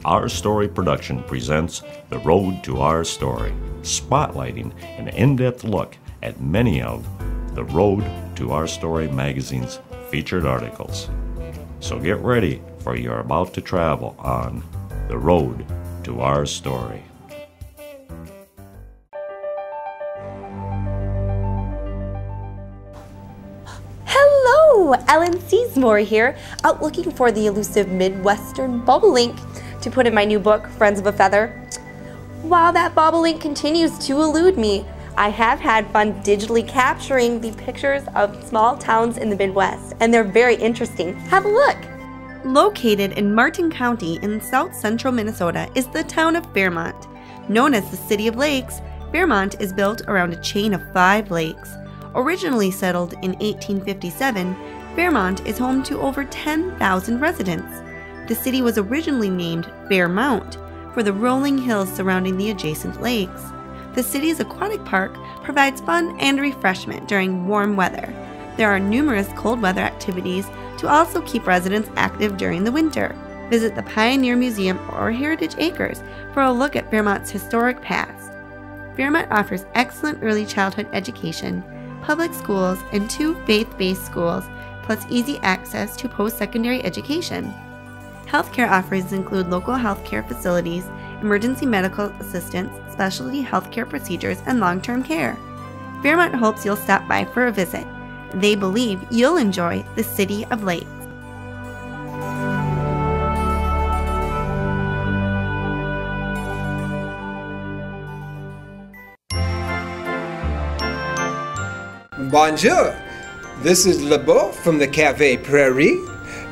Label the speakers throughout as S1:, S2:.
S1: Our Story Production presents The Road to Our Story, spotlighting an in-depth look at many of The Road to Our Story magazine's featured articles. So get ready, for you're about to travel on The Road to Our Story.
S2: Hello, Ellen Seasmore here, out looking for the elusive Midwestern bobolink to put in my new book, Friends of a Feather. While that bobolink continues to elude me, I have had fun digitally capturing the pictures of small towns in the Midwest, and they're very interesting. Have a look. Located in Martin County in south central Minnesota is the town of Fairmont. Known as the City of Lakes, Fairmont is built around a chain of 5 lakes. Originally settled in 1857, Fairmont is home to over 10,000 residents. The city was originally named Fairmount for the rolling hills surrounding the adjacent lakes. The city's aquatic park provides fun and refreshment during warm weather. There are numerous cold weather activities to also keep residents active during the winter. Visit the Pioneer Museum or Heritage Acres for a look at Fairmont's historic past. Fairmont offers excellent early childhood education, public schools, and 2 faith-based schools, plus easy access to post-secondary education. Healthcare offerings include local healthcare facilities, emergency medical assistance, specialty healthcare procedures, and long-term care. Fairmont hopes you'll stop by for a visit. They believe you'll enjoy the City of Lakes.
S3: Bonjour, this is LeBeau from the Cafe Prairie,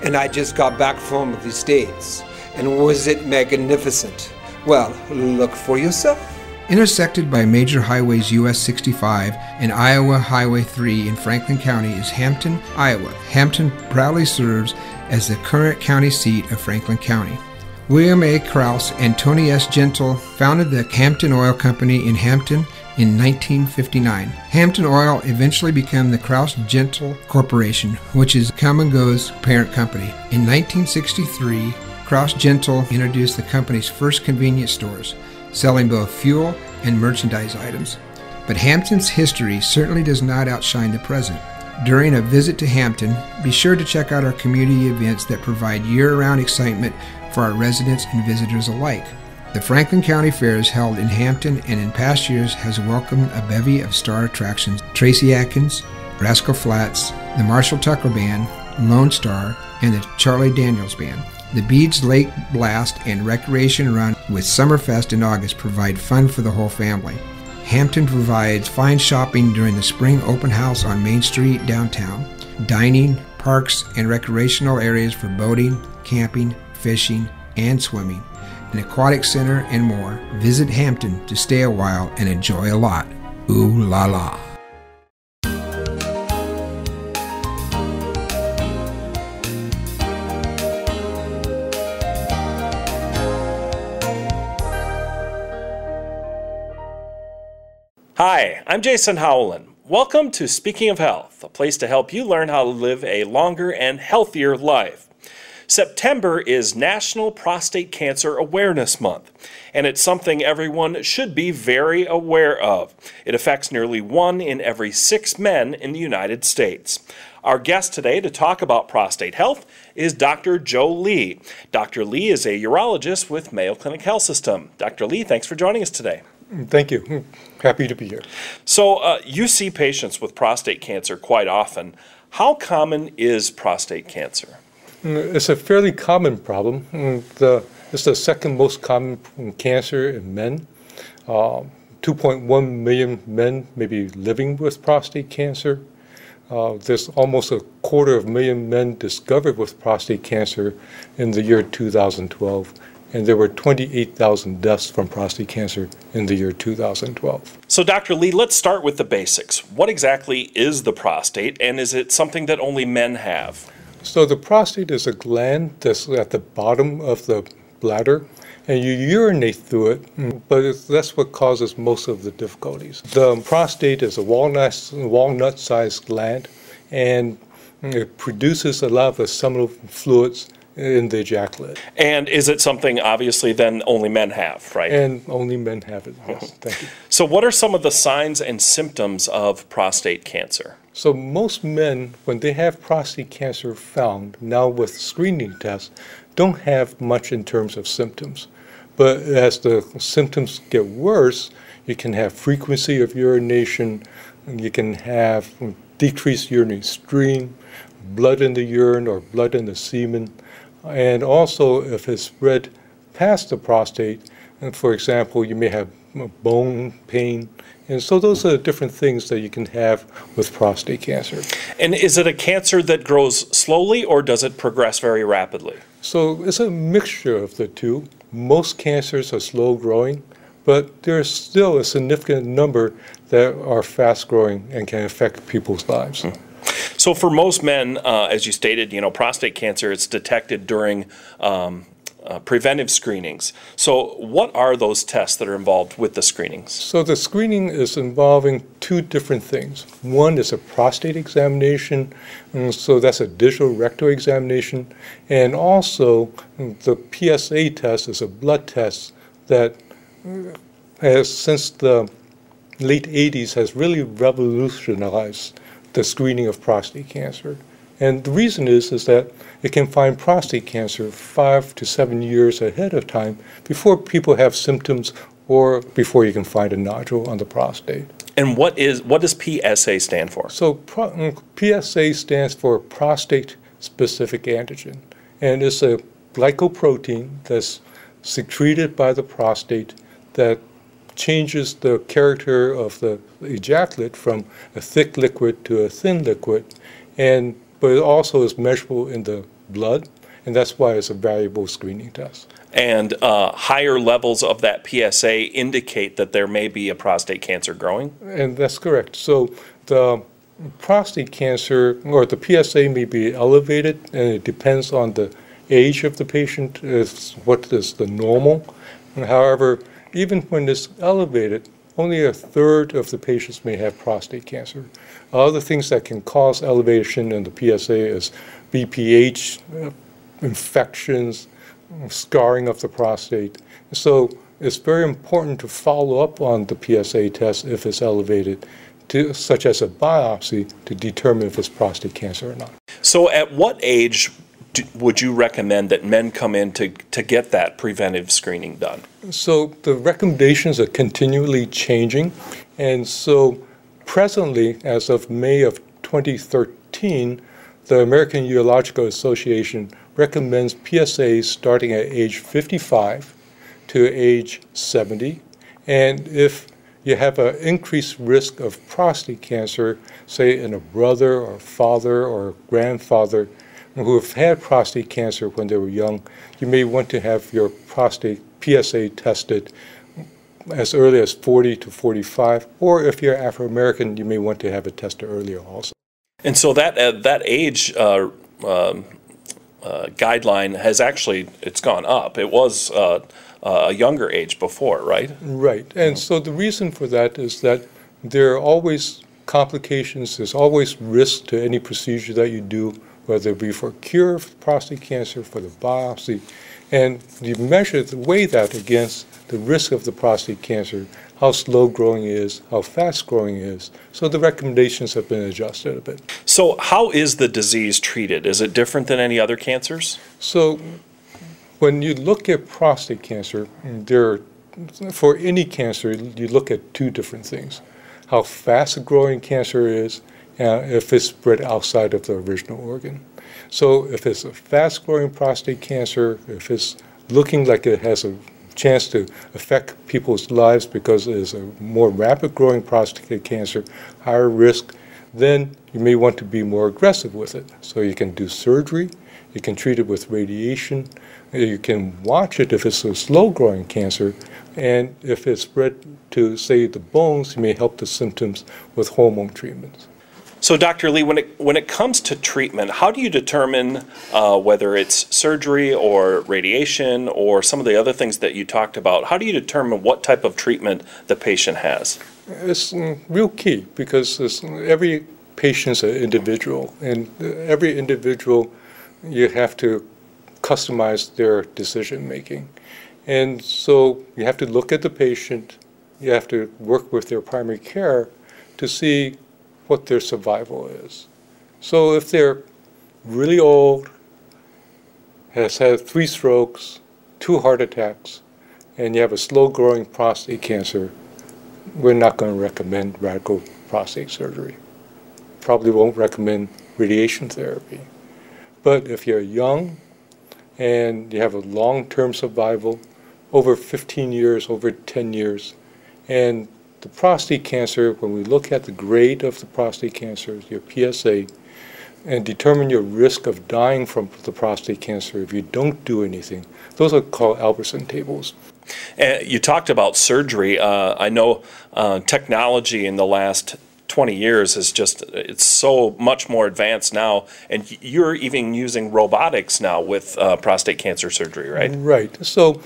S3: and I just got back from the States. And was it magnificent? Well, look for yourself.
S4: Intersected by major highways US 65 and Iowa Highway 3 in Franklin County is Hampton, Iowa. Hampton proudly serves as the current county seat of Franklin County. William A. Krause and Tony S. Gentle founded the Hampton Oil Company in Hampton in 1959. Hampton Oil eventually became the Krause-Gentle Corporation, which is Come & Go's parent company. In 1963, Krause-Gentle introduced the company's first convenience stores, selling both fuel and merchandise items. But Hampton's history certainly does not outshine the present. During a visit to Hampton, be sure to check out our community events that provide year-round excitement for our residents and visitors alike. The Franklin County Fair is held in Hampton and in past years has welcomed a bevy of star attractions: Tracy Atkins, Rascal Flatts, the Marshall Tucker Band, Lone Star, and the Charlie Daniels Band. The Beads Lake Blast and Recreation Run with Summerfest in August provide fun for the whole family. Hampton provides fine shopping during the spring open house on Main Street downtown, dining, parks, and recreational areas for boating, camping, fishing, and swimming, an aquatic center, and more. Visit Hampton to stay a while and enjoy a lot. Ooh la la.
S5: Hi, I'm Jason Howland. Welcome to Speaking of Health, a place to help you learn how to live a longer and healthier life. September is National Prostate Cancer Awareness Month, and it's something everyone should be very aware of. It affects nearly 1 in every 6 men in the United States. Our guest today to talk about prostate health is Dr. Joe Lee. Dr. Lee is a urologist with Mayo Clinic Health System. Dr. Lee, thanks for joining us today.
S6: Thank you. Happy to be here.
S5: So you see patients with prostate cancer quite often. How common is prostate cancer?
S6: It's a fairly common problem. It's the second most common cancer in men. 2.1 million men may be living with prostate cancer. There's almost 250,000 men discovered with prostate cancer in the year 2012. And there were 28,000 deaths from prostate cancer in the year 2012.
S5: So Dr. Lee, let's start with the basics. What exactly is the prostate, and is it something that only men have?
S6: So the prostate is a gland that's at the bottom of the bladder, and you urinate through it, but that's what causes most of the difficulties. The prostate is a walnut-sized gland, and it produces a lot of the seminal fluids in the ejaculate.
S5: And is it something, obviously, then only men have, right?
S6: And only men have it, yes. Thank you.
S5: So what are some of the signs and symptoms of prostate cancer?
S6: So most men, when they have prostate cancer found, now with screening tests, don't have much in terms of symptoms. But as the symptoms get worse, you can have frequency of urination, you can have decreased urinary stream, blood in the urine or blood in the semen, and also if it's spread past the prostate, and for example, you may have bone pain. And so those are the different things that you can have with prostate cancer.
S5: And is it a cancer that grows slowly, or does it progress very rapidly?
S6: So it's a mixture of the two. Most cancers are slow growing, but there's still a significant number that are fast growing and can affect people's lives.
S5: So for most men, as you stated, prostate cancer is detected during preventive screenings. So what are those tests that are involved with the screenings?
S6: So the screening is involving two different things. One is a prostate examination, and so that's a digital rectal examination, and also the PSA test is a blood test that has, since the late 80s, has really revolutionized the screening of prostate cancer. And the reason is that it can find prostate cancer 5 to 7 years ahead of time before people have symptoms or before you can find a nodule on the prostate.
S5: And what does PSA stand for?
S6: So PSA stands for prostate-specific antigen, and it's a glycoprotein that's secreted by the prostate that changes the character of the ejaculate from a thick liquid to a thin liquid, but it also is measurable in the blood, and that's why it's a valuable screening test.
S5: And higher levels of that PSA indicate that there may be a prostate cancer growing?
S6: And that's correct. So the prostate cancer, or the PSA, may be elevated, and it depends on the age of the patient, what is the normal. However, even when it's elevated, only a third of the patients may have prostate cancer. Other things that can cause elevation in the PSA is BPH, infections, scarring of the prostate. So it's very important to follow up on the PSA test if it's elevated, such as a biopsy, to determine if it's prostate cancer or not.
S5: So at what age would you recommend that men come in to get that preventive screening done?
S6: So the recommendations are continually changing, and so presently, as of May of 2013, the American Urological Association recommends PSAs starting at age 55 to age 70, and if you have an increased risk of prostate cancer, say in a brother or father or grandfather who have had prostate cancer when they were young, you may want to have your prostate PSA tested as early as 40 to 45, or if you're Afro-American, you may want to have it tested earlier also.
S5: And so that age guideline has actually, it's gone up. It was a younger age before, right?
S6: Right, and so the reason for that is that there are always complications, there's always risk to any procedure that you do, whether it be for cure of prostate cancer, for the biopsy, and you weigh that against the risk of the prostate cancer, how slow growing it is, how fast growing it is. So the recommendations have been adjusted a bit.
S5: So how is the disease treated? Is it different than any other cancers?
S6: So when you look at prostate cancer, for any cancer, you look at two different things: how fast a growing cancer is, and if it's spread outside of the original organ. So if it's a fast-growing prostate cancer, if it's looking like it has a chance to affect people's lives because it is a more rapid-growing prostate cancer, higher risk, then you may want to be more aggressive with it. So you can do surgery, you can treat it with radiation, you can watch it if it's a slow-growing cancer, and if it's spread to, say, the bones, you may help the symptoms with hormone treatments.
S5: So, Dr. Lee, when it comes to treatment, how do you determine whether it's surgery or radiation or some of the other things that you talked about? How do you determine what type of treatment the patient has?
S6: It's real key because every patient's an individual, and every individual you have to customize their decision making. And so you have to look at the patient, you have to work with their primary care to see what their survival is. So if they're really old, has had 3 strokes, 2 heart attacks, and you have a slow-growing prostate cancer, we're not going to recommend radical prostate surgery. Probably won't recommend radiation therapy. But if you're young and you have a long-term survival, over 15 years, over 10 years, and the prostate cancer, when we look at the grade of the prostate cancer, your PSA, and determine your risk of dying from the prostate cancer if you don't do anything, those are called Albertson tables.
S5: You talked about surgery. I know technology in the last 20 years is just, it's so much more advanced now, and you're even using robotics now with prostate cancer surgery, right?
S6: Right. So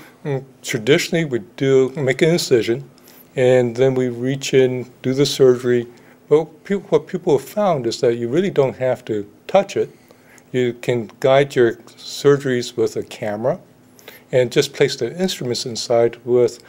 S6: traditionally we do make an incision, and then we reach in, do the surgery. But what people have found is that you really don't have to touch it. You can guide your surgeries with a camera and just place the instruments inside with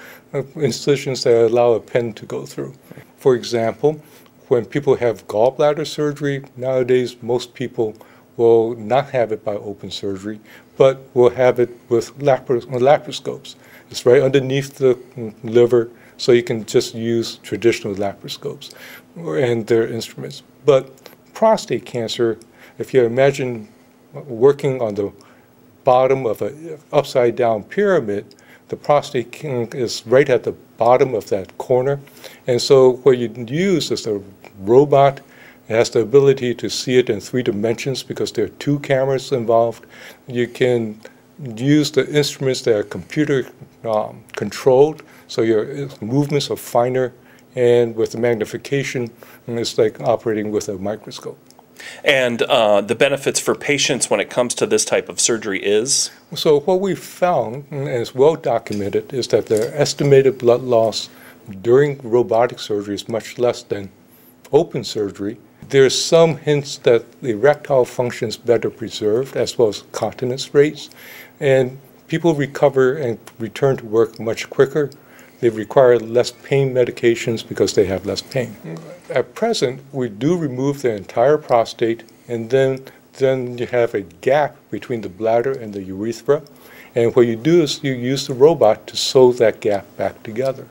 S6: incisions that allow a pen to go through. For example, when people have gallbladder surgery, nowadays most people will not have it by open surgery, but will have it with laparoscopes. It's right underneath the liver, so you can just use traditional laparoscopes and their instruments. But prostate cancer, if you imagine working on the bottom of an upside-down pyramid, the prostate is right at the bottom of that corner. And so what you use is a robot. It has the ability to see it in 3 dimensions because there are 2 cameras involved. You can use the instruments that are computer controlled, so your movements are finer, and with the magnification, it's like operating with a microscope.
S5: And the benefits for patients when it comes to this type of surgery is?
S6: So what we've found, and it's well documented, is that the estimated blood loss during robotic surgery is much less than open surgery. There's some hints that the erectile function is better preserved, as well as continence rates, and people recover and return to work much quicker. They require less pain medications because they have less pain. At present, we do remove the entire prostate, and then you have a gap between the bladder and the urethra. And what you do is you use the robot to sew that gap back together.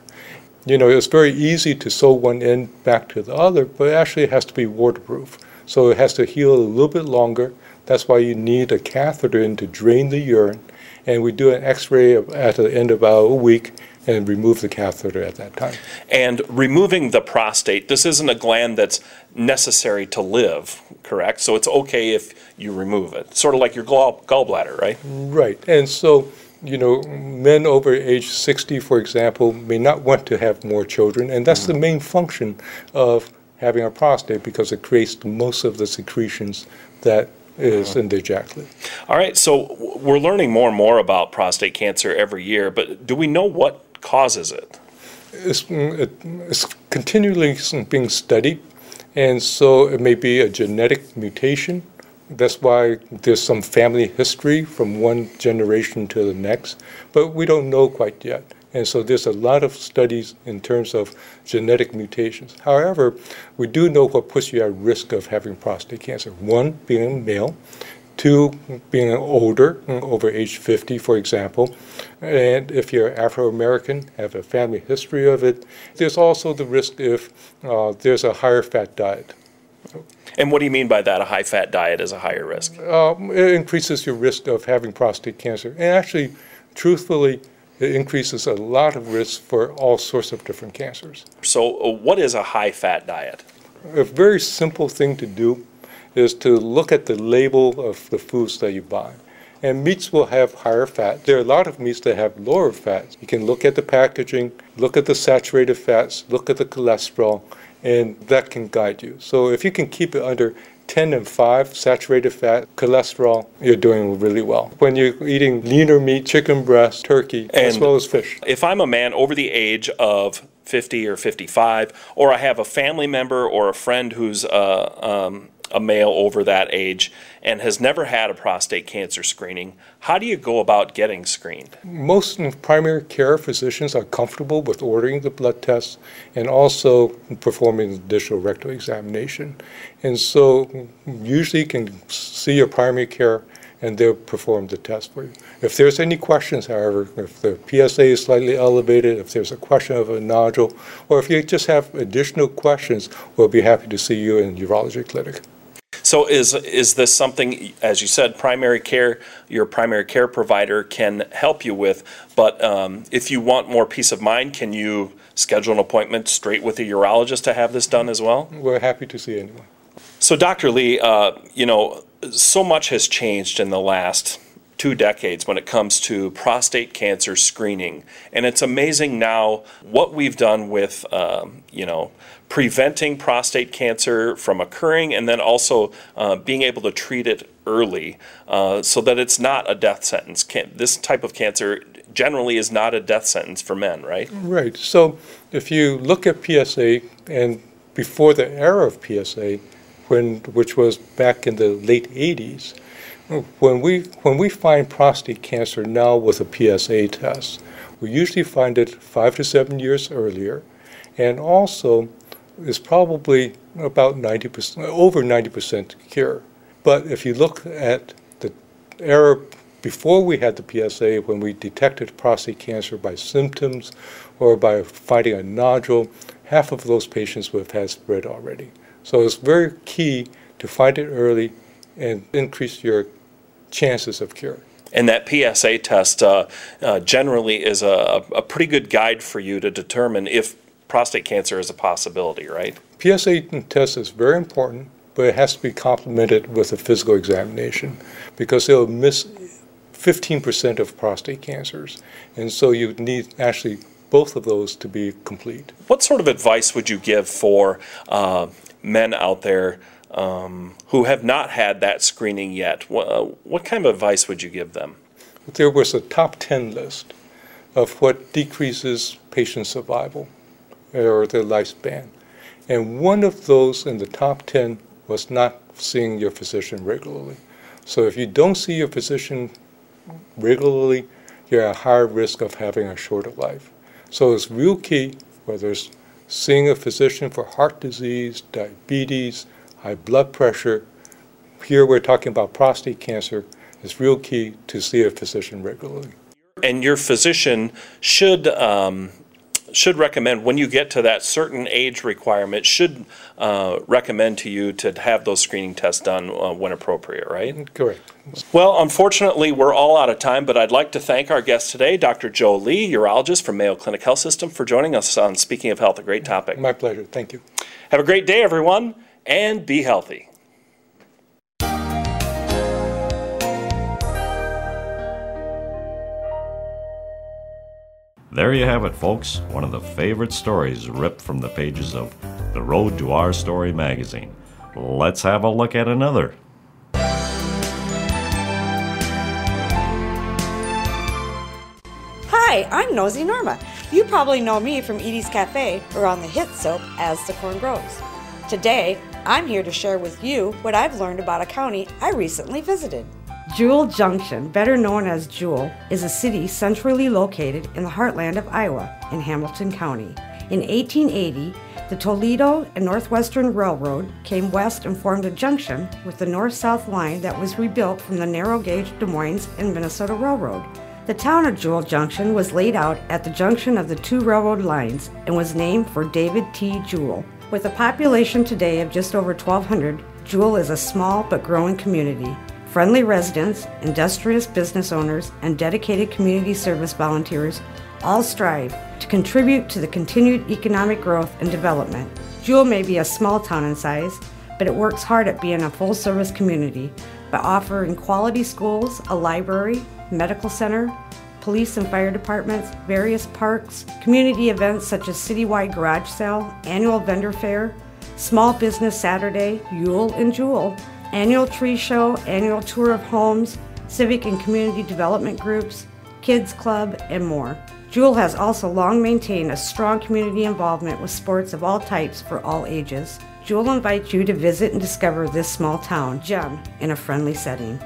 S6: You know, it's very easy to sew one end back to the other, but actually it has to be waterproof. So it has to heal a little bit longer. That's why you need a catheter in to drain the urine. And we do an x-ray at the end of about a week and remove the catheter at that time.
S5: And removing the prostate, this isn't a gland that's necessary to live, correct? So it's okay if you remove it, sort of like your gallbladder, right?
S6: Right. And so, you know, men over age 60, for example, may not want to have more children, and that's the main function of having a prostate, because it creates most of the secretions that is in the ejaculate. All
S5: right, so we're learning more and more about prostate cancer every year, but do we know what causes it?
S6: It's continually being studied, and so it may be a genetic mutation. That's why there's some family history from one generation to the next, but we don't know quite yet. And so there's a lot of studies in terms of genetic mutations. However, we do know what puts you at risk of having prostate cancer. 1, being a male. 2, being older, over age 50, for example. And if you're Afro-American, have a family history of it. There's also the risk if there's a higher fat diet.
S5: And what do you mean by that, a high-fat diet is a higher risk?
S6: It increases your risk of having prostate cancer. And actually, truthfully, it increases a lot of risk for all sorts of different cancers.
S5: So what is a high-fat diet?
S6: A very simple thing to do is to look at the label of the foods that you buy. And meats will have higher fat. There are a lot of meats that have lower fats. You can look at the packaging, look at the saturated fats, look at the cholesterol, and that can guide you. So if you can keep it under 10 and 5 saturated fat, cholesterol, you're doing really well. When you're eating leaner meat, chicken breast, turkey, as well as fish.
S5: If I'm a man over the age of 50 or 55, or I have a family member or a friend who's a a male over that age and has never had a prostate cancer screening, how do you go about getting screened?
S6: Most primary care physicians are comfortable with ordering the blood tests and also performing the additional rectal examination. And so usually you can see your primary care and they'll perform the test for you. If there's any questions, however, if the PSA is slightly elevated, if there's a question of a nodule, or if you just have additional questions, we'll be happy to see you in the urology clinic.
S5: So is this something, as you said, primary care, your primary care provider can help you with, but if you want more peace of mind, can you schedule an appointment straight with a urologist to have this done as well?
S6: We're happy to see anyone.
S5: So Dr. Lee, you know, so much has changed in the last 2 decades when it comes to prostate cancer screening. And it's amazing now what we've done with, you know, preventing prostate cancer from occurring and then also being able to treat it early so that it's not a death sentence. This type of cancer generally is not a death sentence for men, right?
S6: Right. So if you look at PSA, and before the era of PSA, which was back in the late 80s, when we find prostate cancer now with a PSA test, we usually find it 5 to 7 years earlier, and also is probably about 90%, over 90% cure. But if you look at the era before we had the PSA, when we detected prostate cancer by symptoms or by finding a nodule, half of those patients would have had spread already. So it's very key to find it early and increase your chances of cure.
S5: And that PSA test generally is a pretty good guide for you to determine if prostate cancer is a possibility, right?
S6: PSA test is very important, but it has to be complemented with a physical examination because it'll miss 15% of prostate cancers. And so you need actually both of those to be complete.
S5: What sort of advice would you give for men out there who have not had that screening yet? What kind of advice would you give them?
S6: There was a top 10 list of what decreases patient survival or their lifespan. And one of those in the top 10 was not seeing your physician regularly. So if you don't see your physician regularly, you're at a higher risk of having a shorter life. So it's real key, whether it's seeing a physician for heart disease, diabetes, high blood pressure. Here we're talking about prostate cancer. It's real key to see a physician regularly.
S5: And your physician should recommend, when you get to that certain age requirement, should recommend to you to have those screening tests done when appropriate, right?
S6: Correct.
S5: Well, unfortunately, we're all out of time, but I'd like to thank our guest today, Dr. Jewell Lee, urologist from Mayo Clinic Health System, for joining us on Speaking of Health, a great topic.
S6: My pleasure. Thank you.
S5: Have a great day, everyone, and be healthy.
S1: There you have it, folks. One of the favorite stories ripped from the pages of The Road to Our Story magazine. Let's have a look at another.
S7: Hi, I'm Nosy Norma. You probably know me from Edie's Cafe or on the hit soap As the Corn Grows. Today, I'm here to share with you what I've learned about a county I recently visited. Jewell Junction, better known as Jewell, is a city centrally located in the heartland of Iowa in Hamilton County. In 1880, the Toledo and Northwestern Railroad came west and formed a junction with the north-south line that was rebuilt from the narrow-gauge Des Moines and Minnesota Railroad. The town of Jewell Junction was laid out at the junction of the two railroad lines and was named for David T. Jewell. With a population today of just over 1,200, Jewell is a small but growing community. Friendly residents, industrious business owners, and dedicated community service volunteers all strive to contribute to the continued economic growth and development. Jewell may be a small town in size, but it works hard at being a full-service community by offering quality schools, a library, medical center, police and fire departments, various parks, community events such as citywide garage sale, annual vendor fair, small business Saturday, Yule and Jewell, annual tree show, annual tour of homes, civic and community development groups, kids club, and more. Jewell has also long maintained a strong community involvement with sports of all types for all ages. Jewell invites you to visit and discover this small town gem in a friendly setting.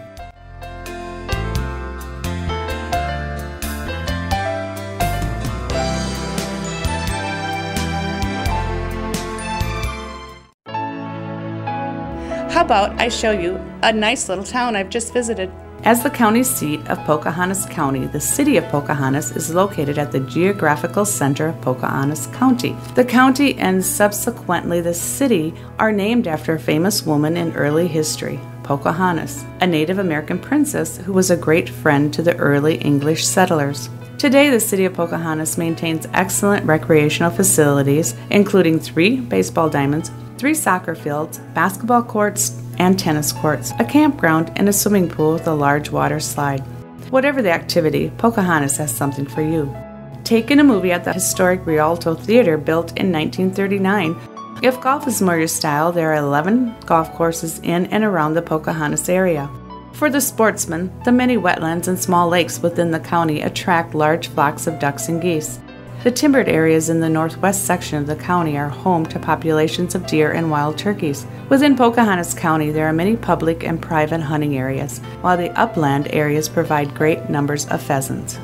S8: How about I show you a nice little town I've just visited? As the county seat of Pocahontas County, the city of Pocahontas is located at the geographical center of Pocahontas County. The county and subsequently the city are named after a famous woman in early history, Pocahontas, a Native American princess who was a great friend to the early English settlers. Today, the city of Pocahontas maintains excellent recreational facilities, including 3 baseball diamonds, 3 soccer fields, basketball courts, and tennis courts, a campground, and a swimming pool with a large water slide. Whatever the activity, Pocahontas has something for you. Take in a movie at the historic Rialto Theater built in 1939. If golf is more your style, there are 11 golf courses in and around the Pocahontas area. For the sportsman, the many wetlands and small lakes within the county attract large flocks of ducks and geese. The timbered areas in the northwest section of the county are home to populations of deer and wild turkeys. Within Pocahontas County, there are many public and private hunting areas, while the upland areas provide great numbers of pheasants.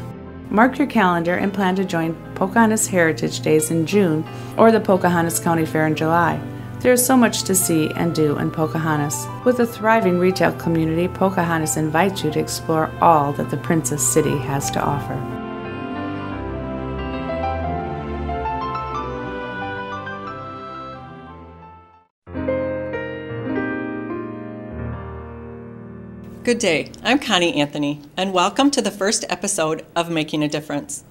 S8: Mark your calendar and plan to join Pocahontas Heritage Days in June or the Pocahontas County Fair in July. There is so much to see and do in Pocahontas. With a thriving retail community, Pocahontas invites you to explore all that the Princess City has to offer.
S9: Good day, I'm Connie Anthony, and welcome to the first episode of Making a Difference.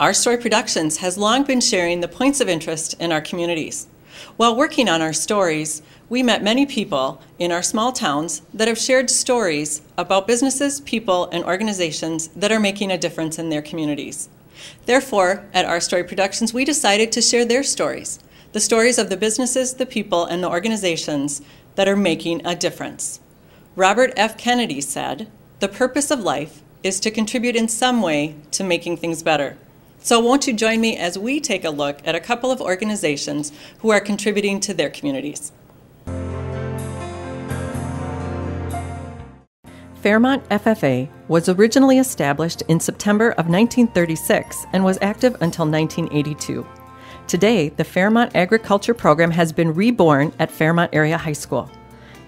S9: Our Story Productions has long been sharing the points of interest in our communities. While working on our stories, we met many people in our small towns that have shared stories about businesses, people, and organizations that are making a difference in their communities. Therefore, at Our Story Productions, we decided to share their stories, the stories of the businesses, the people, and the organizations that are making a difference. Robert F. Kennedy said, "The purpose of life is to contribute in some way to making things better." So won't you join me as we take a look at a couple of organizations who are contributing to their communities. Fairmont FFA was originally established in September of 1936 and was active until 1982. Today, the Fairmont Agriculture Program has been reborn at Fairmont Area High School.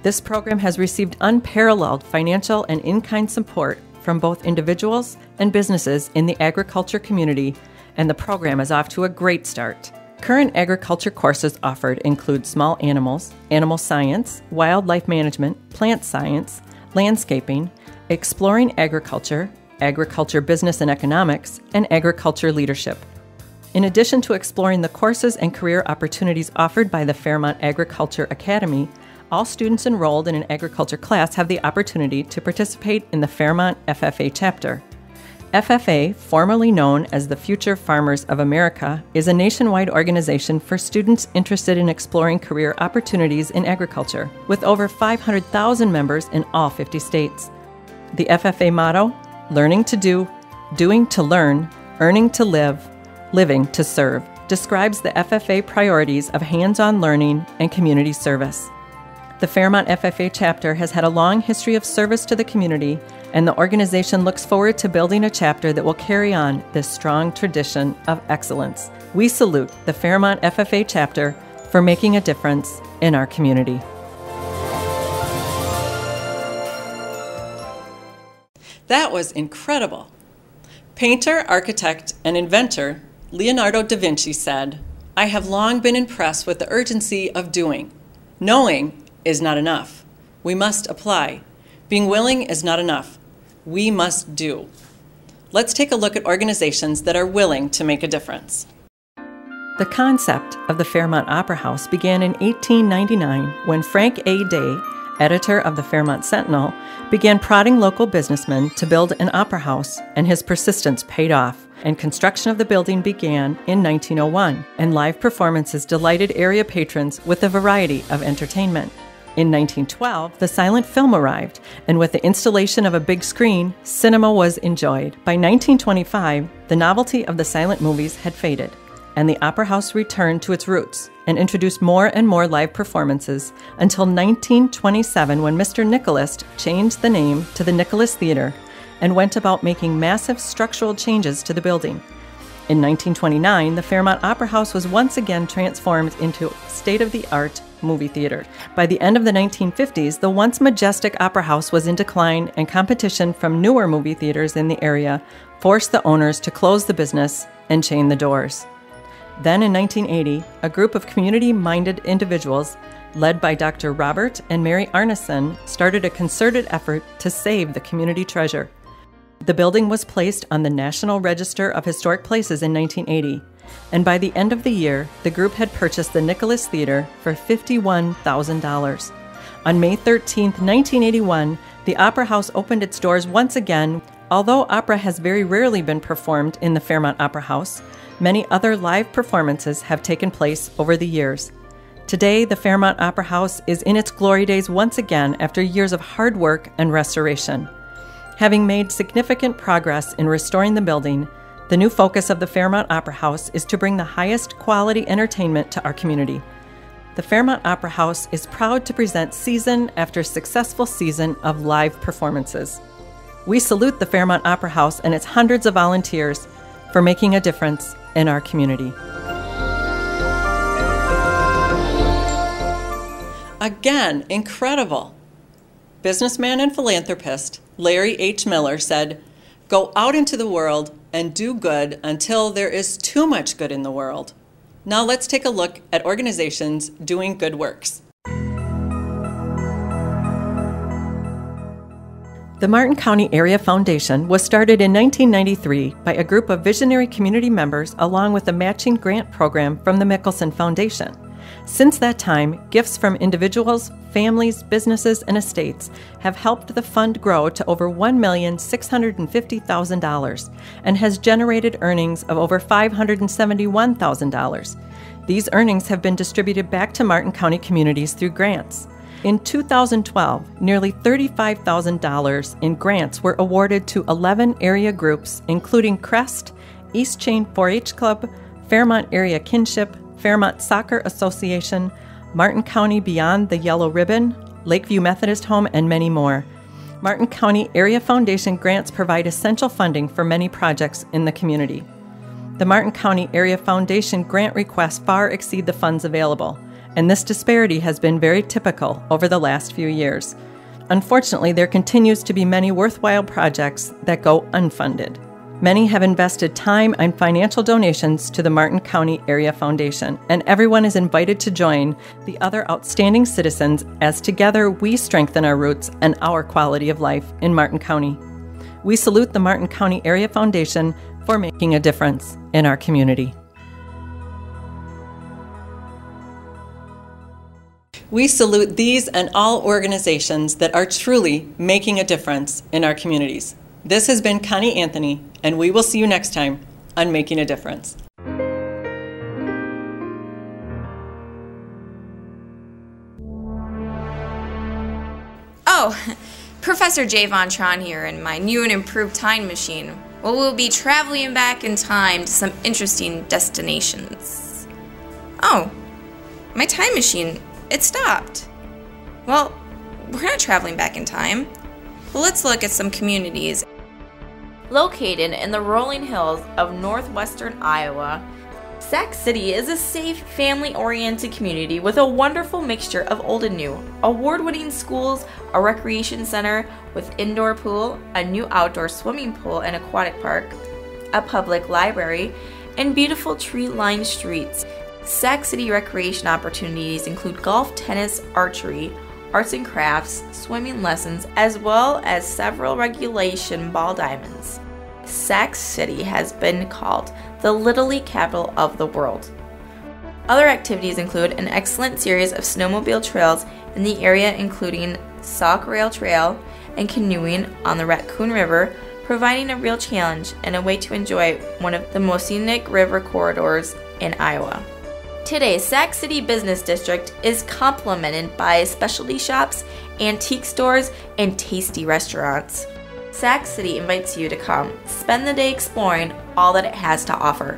S9: This program has received unparalleled financial and in-kind support from both individuals and businesses in the agriculture community, and the program is off to a great start. Current agriculture courses offered include small animals, animal science, wildlife management, plant science, landscaping, exploring agriculture, agriculture business and economics, and agriculture leadership. In addition to exploring the courses and career opportunities offered by the Fairmont Agriculture Academy, all students enrolled in an agriculture class have the opportunity to participate in the Fairmont FFA chapter. FFA, formerly known as the Future Farmers of America, is a nationwide organization for students interested in exploring career opportunities in agriculture, with over 500,000 members in all 50 states. The FFA motto, learning to do, doing to learn, earning to live, living to serve, describes the FFA priorities of hands-on learning and community service. The Fairmont FFA chapter has had a long history of service to the community, and the organization looks forward to building a chapter that will carry on this strong tradition of excellence. We salute the Fairmont FFA chapter for making a difference in our community. That was incredible. Painter, architect, and inventor Leonardo da Vinci said, "I have long been impressed with the urgency of doing. Knowing is not enough. We must apply. Being willing is not enough. We must do." Let's take a look at organizations that are willing to make a difference. The concept of the Fairmont Opera House began in 1899 when Frank A. Day, editor of the Fairmont Sentinel, began prodding local businessmen to build an opera house, and his persistence paid off, and construction of the building began in 1901, and live performances delighted area patrons with a variety of entertainment. In 1912, the silent film arrived, and with the installation of a big screen, cinema was enjoyed. By 1925, the novelty of the silent movies had faded. and the Opera House returned to its roots and introduced more and more live performances until 1927, when Mr. Nicholas changed the name to the Nicholas Theater and went about making massive structural changes to the building. In 1929, the Fairmont Opera House was once again transformed into a state-of-the-art movie theater. By the end of the 1950s, the once majestic Opera House was in decline, and competition from newer movie theaters in the area forced the owners to close the business and chain the doors. Then in 1980, a group of community-minded individuals, led by Dr. Robert and Mary Arneson, started a concerted effort to save the community treasure. The building was placed on the National Register of Historic Places in 1980, and by the end of the year, the group had purchased the Nicholas Theater for $51,000. On May 13, 1981, the Opera House opened its doors once again. Although opera has very rarely been performed in the Fairmont Opera House, many other live performances have taken place over the years. Today, the Fairmont Opera House is in its glory days once again after years of hard work and restoration. Having made significant progress in restoring the building, the new focus of the Fairmont Opera House is to bring the highest quality entertainment to our community. The Fairmont Opera House is proud to present season after successful season of live performances. We salute the Fairmont Opera House and its hundreds of volunteers for making a difference in our community. Again, incredible. Businessman and philanthropist Larry H. Miller said, "Go out into the world and do good until there is too much good in the world." Now let's take a look at organizations doing good works. The Martin County Area Foundation was started in 1993 by a group of visionary community members along with a matching grant program from the Mickelson Foundation. Since that time, gifts from individuals, families, businesses, and estates have helped the fund grow to over $1,650,000 and has generated earnings of over $571,000. These earnings have been distributed back to Martin County communities through grants. In 2012, nearly $35,000 in grants were awarded to 11 area groups, including Crest, East Chain 4-H Club, Fairmont Area Kinship, Fairmont Soccer Association, Martin County Beyond the Yellow Ribbon, Lakeview Methodist Home, and many more. Martin County Area Foundation grants provide essential funding for many projects in the community. The Martin County Area Foundation grant requests far exceed the funds available, and this disparity has been very typical over the last few years. Unfortunately, there continues to be many worthwhile projects that go unfunded. Many have invested time and financial donations to the Martin County Area Foundation, and everyone is invited to join the other outstanding citizens as together we strengthen our roots and our quality of life in Martin County. We salute the Martin County Area Foundation for making a difference in our community. We salute these and all organizations that are truly making a difference in our communities. This has been Connie Anthony, and we will see you next time on Making a Difference.
S10: Oh, Professor J. Von Tron here in my new and improved time machine. Well, we'll be traveling back in time to some interesting destinations. Oh, my time machine, it stopped. Well, we're not traveling back in time. Well, let's look at some communities. Located in the rolling hills of northwestern Iowa, Sac City is a safe, family-oriented community with a wonderful mixture of old and new. Award-winning schools, a recreation center with indoor pool, a new outdoor swimming pool and aquatic park, a public library, and beautiful tree-lined streets. Sac City recreation opportunities include golf, tennis, archery, arts and crafts, swimming lessons, as well as several regulation ball diamonds. Sac City has been called the Little League capital of the world. Other activities include an excellent series of snowmobile trails in the area, including Sauk Rail Trail and canoeing on the Raccoon River, providing a real challenge and a way to enjoy one of the most scenic river corridors in Iowa. Today's Sac City Business District is complemented by specialty shops, antique stores, and tasty restaurants. Sac City invites you to come spend the day exploring all that it has to offer.